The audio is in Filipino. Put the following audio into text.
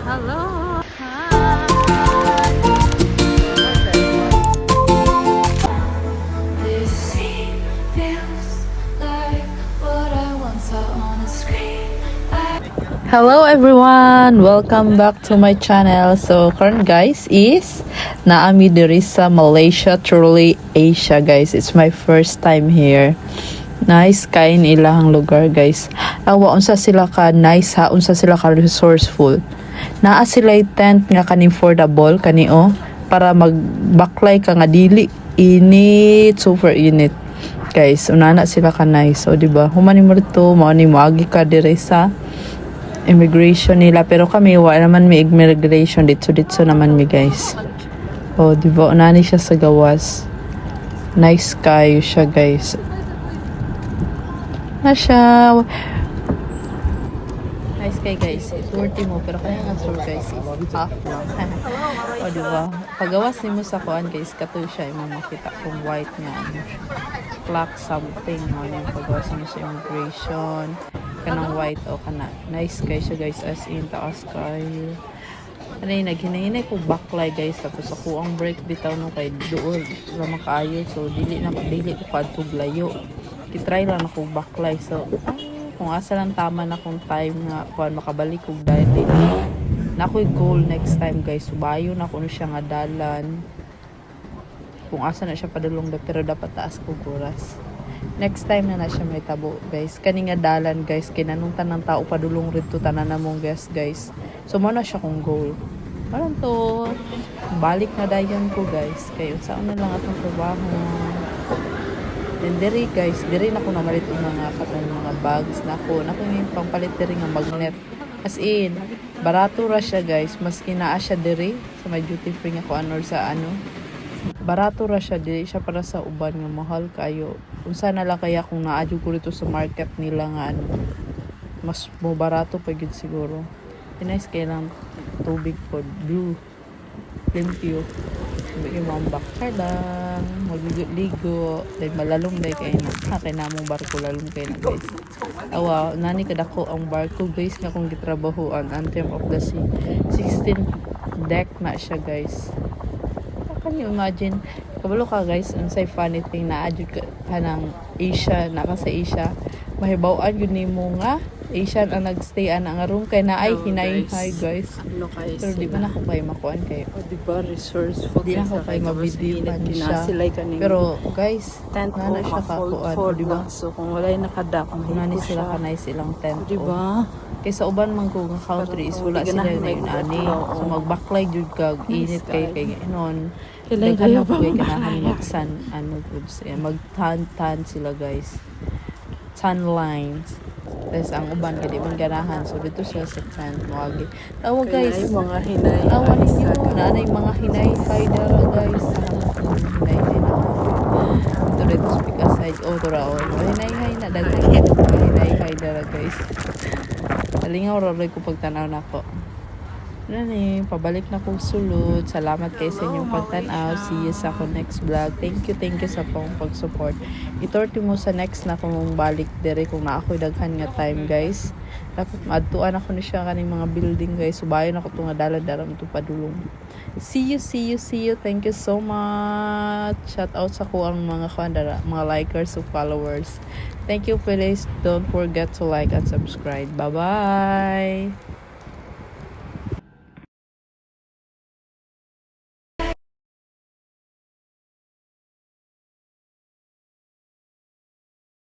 Hello. This scene feels like what I once saw on a screen. Hello everyone! Welcome back to my channel. So, current guys is naami diri sa Malaysia, truly Asia guys. It's my first time here. Nice kain ilahang lugar guys. Awa unsa sila ka nice ha, unsa sila ka resourceful. Naa sila tent nga kaning affordable kanio para magbaklay ka nga dili init, super init. Guys, unana sila ka nice. So, di ba? Humani mo rito, mao ni moagi ka dire sa immigration nila, pero kami wala naman may immigration dito naman mi guys. Oh, di ba unani siya sa gawas. Nice kayo siya guys. Na siya. Nice kay guys. Iturti mo pero kaya nga sure guys is half lang. O di ba? Pagawas nimo sa kuan guys, kato siya imo makita kung white nga ano siya. Clock something mo yung pagawas mo sa immigration. Kanang white o kana. Nice kay siya guys, as in taas kayo. Kanay naghinay-hinay ko baklay guys, tapos ako ang break bitaw no kay duol ra makaayo, so dili ko kadtog layo. Kitry lang ako baklay, so kung asa lang tama na kung time nga kuan makabalik og dili na ako'y goal next time guys, subayo na kuno siya nga dalan kung asa na siya padulong pero dapat taas ko oras. Next time na siya may tabo guys, kani nga dalan guys kinanong tanang tao padulong rito tanan namong guys guys, so mo na siya kung goal parang to balik na dayon ko guys, kayo saan na lang atong trabaho. And diri guys, diri na ko namalit yung mga katong mga bags na ko yung pangpalit diri nga magnet, as in barato ra siya guys, maski naa siya diri sa may duty free nga ko ano sa ano, barato ra siya, dili siya para sa uban nga mahal kayo. Unsa na lang kaya kung naadyo ko rito sa market nila nga ano, mas mo barato pa gid siguro. Nice kay lang tubig po blue limpyo, may mambak ka lang magligo like malalong day kay na kay namong barko lalong kay na guys. Awa nani kadako ang barko guys nga kung gitrabahoan Anthem of the Sea, 16 deck na siya guys. Can you imagine? Kabalo ka guys, unsay funny thing na adjud ka ng Asia, naka sa Asia, mahibaw-an yun nimo nga Asian ang nagstay ana nga room kay na ay hinay hi guys. Ano kayo Pero di ba na ko kayo makuan kayo? O di ba resourceful? Di na ko kayo mabidyoan siya. Pero guys, tent na siya kakuan, di ba? So kung wala yung nakadak, Nani mahiko sila siya. kanay silang tent. Di ba? Kaysa uban man ko nga country is wala sila na yun ani. So magbaklay jud kag init kay noon. Kailan kayo pa ganahan mag-sun ano goods. Mag-tan sila guys. Tan lines. Tapos ang uban kaya di man ganahan. So dito siya sa tent wagi. Tawa guys. Kaya mga hinay. Tawa ninyo. Naanay mga hinay kay dara guys. Hinay din. Ito dito speak aside. O tura o. Hinay na dagdag. Hinay kay dara guys. Alingaw rin ko pagtanaw na ko. Pabalik na kong sulod. Salamat kayo sa inyong pagtanaw. See you sa ako next vlog. Thank you sa pong pag-support. Itorti mo sa next na kung balik dire kung na ako'y daghan nga time guys. Dapat maadtuan ako ni siya kaning mga building guys. Subayon ako itong dalan-daran ito padulong. See you. Thank you so much. Shout out sa ko ang mga kandara, mga likers o followers. Thank you please. Don't forget to like and subscribe. Bye-bye.